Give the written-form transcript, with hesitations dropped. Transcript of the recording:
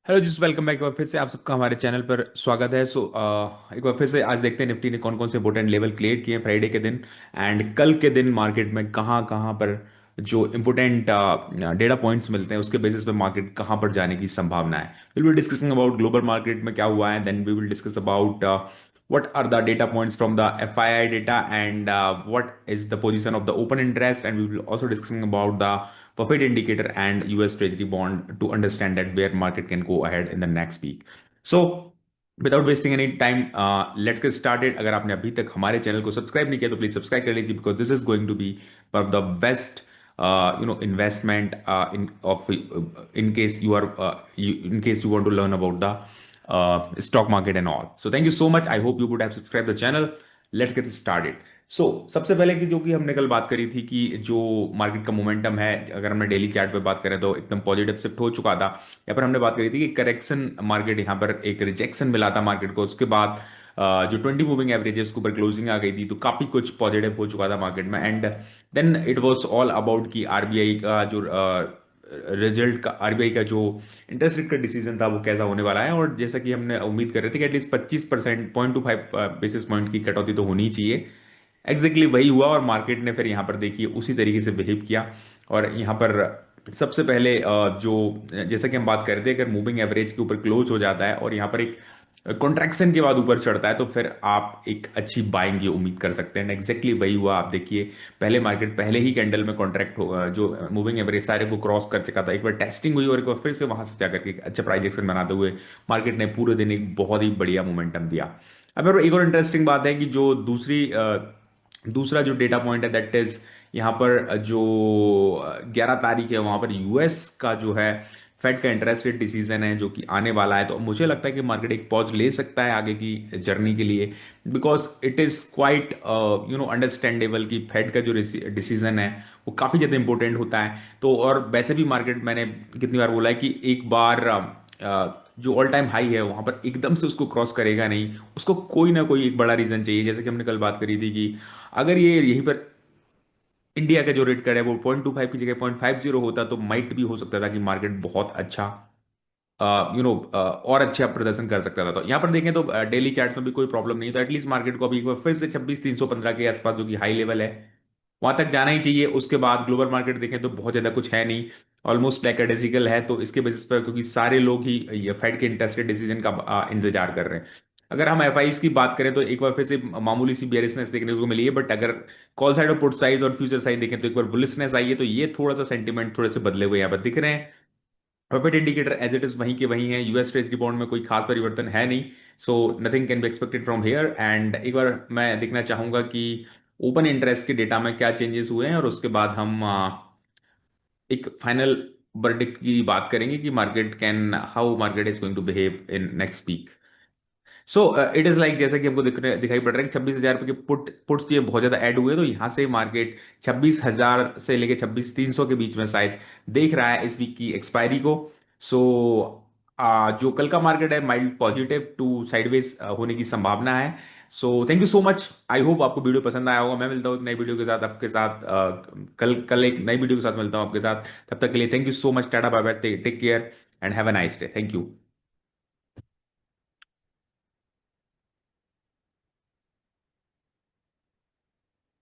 Hello जी, welcome back. एक बार फिर से आप सबका हमारे चैनल पर स्वागत है। एक बार फिर से आज देखते हैं निफ्टी ने कौन कौन से इंपॉर्टेंट लेवल क्लियर किए हैं फ्राइडे के दिन एंड कल के दिन मार्केट में कहाँ कहाँ पर जो इंपॉर्टेंट डेटा पॉइंट्स मिलते हैं उसके बेसिस पे मार्केट कहाँ पर जाने की संभावना है। Will be discussing about global market में क्या हुआ है, then we will discuss about what are the data points from the FII data and what is the position of the open interest, and we will also discussing about the Buffett indicator and US Treasury bond to understand that where market can go ahead in the next week. So without wasting any time, let's get started. अगर आपने अभी तक हमारे channel को subscribe नहीं किया तो please subscribe कर लीजिए because this is going to be one of the best investment in case you are in case you want to learn about the stock market and all. So thank you so much. I hope you would have subscribed the channel. Let's get started. सबसे पहले की जो कि हमने कल बात करी थी कि जो मार्केट का मोमेंटम है, अगर हमने डेली चार्ट पे बात करें तो एकदम पॉजिटिव शिफ्ट हो चुका था। यहाँ पर हमने बात करी थी कि करेक्शन मार्केट, यहाँ पर एक रिजेक्शन मिला था मार्केट को, उसके बाद जो 20 मूविंग एवरेजेस के ऊपर क्लोजिंग आ गई थी, तो काफी कुछ पॉजिटिव हो चुका था मार्केट में। And then it was all about कि आरबीआई का जो रिजल्ट का, आरबीआई का जो इंटरेस्ट रेट का डिसीजन था वो कैसा होने वाला है। और जैसा कि हमने उम्मीद कर रहे थे कि एटलीस्ट 25% 0.25 बेसिस पॉइंट की कटौती तो होनी चाहिए। एग्जैक्टली वही हुआ और मार्केट ने फिर यहाँ पर देखिए उसी तरीके से बिहेव किया। और यहाँ पर सबसे पहले जो जैसा कि हम बात कर रहे थे, अगर मूविंग एवरेज के ऊपर क्लोज हो जाता है और यहाँ पर एक कॉन्ट्रैक्शन के बाद ऊपर चढ़ता है तो फिर आप एक अच्छी बाइंग की उम्मीद कर सकते हैं। एग्जैक्टली वही हुआ। आप देखिए पहले मार्केट पहले ही कैंडल में कॉन्ट्रैक्ट हो, जो मूविंग एवरेज सारे को क्रॉस कर चुका था, एक बार टेस्टिंग हुई और एक बार फिर से वहां से जाकर के एक अच्छा प्राइस एक्शन बनाते हुए मार्केट ने पूरे दिन एक बहुत ही बढ़िया मोमेंटम दिया। अब एक और इंटरेस्टिंग बात है कि जो दूसरा जो डेटा पॉइंट है दैट इज यहाँ पर जो 11 तारीख है, वहां पर यूएस का जो है फेड का इंटरेस्ट रेट डिसीजन है जो कि आने वाला है। तो मुझे लगता है कि मार्केट एक पॉज ले सकता है आगे की जर्नी के लिए, because it is quite understandable कि फेड का जो डिसीजन है वो काफी ज्यादा इंपॉर्टेंट होता है। तो और वैसे भी मार्केट, मैंने कितनी बार बोला है कि एक बार जो ऑल टाइम हाई है वहां पर एकदम से उसको क्रॉस करेगा नहीं, उसको कोई ना कोई एक बड़ा रीजन चाहिए। जैसे कि हमने कल बात करी थी कि अगर ये यहीं पर इंडिया का जो रेट कट है वो 0.25 की जगह 0.50 होता तो माइट भी हो सकता था कि मार्केट बहुत अच्छा और अच्छा प्रदर्शन कर सकता था। तो यहाँ पर देखें तो डेली चार्ट्स में भी कोई प्रॉब्लम नहीं, तो एटलीस्ट मार्केट को अभी एक बार फिर से 26,315 के आसपास जो कि हाई लेवल है वहां तक जाना ही चाहिए। उसके बाद ग्लोबल मार्केट देखें तो बहुत ज्यादा कुछ है नहीं, ऑलमोस्ट लैकडेसिकल है। तो इसके बेसिस पर, क्योंकि सारे लोग ही ये फेड के इंटरेस्ट रेट डिसीजन का इंतजार कर रहे हैं। अगर हम एफआईज की बात करें तो एक बार फिर से मामूली सी बेरिशनेस देखने को मिली है, बट अगर कॉल साइड और पुट साइड और फ्यूचर साइड देखें तो एक बार बुलिशनेस आई है। तो ये थोड़ा सा सेंटीमेंट थोड़े से बदले हुए यहाँ पर दिख रहे हैं। Profit indicator as it is वहीं के वहीं है, यूएस ट्रेजरी बॉन्ड में कोई खास परिवर्तन है नहीं। So nothing can be expected from here. And एक बार मैं देखना चाहूंगा कि ओपन इंटरेस्ट के डेटा में क्या चेंजेस हुए हैं और उसके बाद हम एक फाइनल वर्डिक्ट की बात करेंगे कि market can how market is going to behave in next week. So it is like जैसा कि हमको दिखाई पड़ रहा है कि 26,000 रुपए के पुट्स ये बहुत ज्यादा ऐड हुए, तो यहाँ से मार्केट 26,000 से लेके 26,300 के बीच में शायद देख रहा है इस वीक की एक्सपायरी को। सो जो कल का मार्केट है माइल्ड पॉजिटिव टू साइडवेज होने की संभावना है। So thank you so much. I hope आपको वीडियो पसंद आया होगा। मैं मिलता हूँ एक नई वीडियो के साथ आपके साथ कल कल एक नई वीडियो के साथ मिलता हूँ आपके साथ। तब तक के लिए thank you so much. Tata bye bye, take care and have a nice day. Thank you.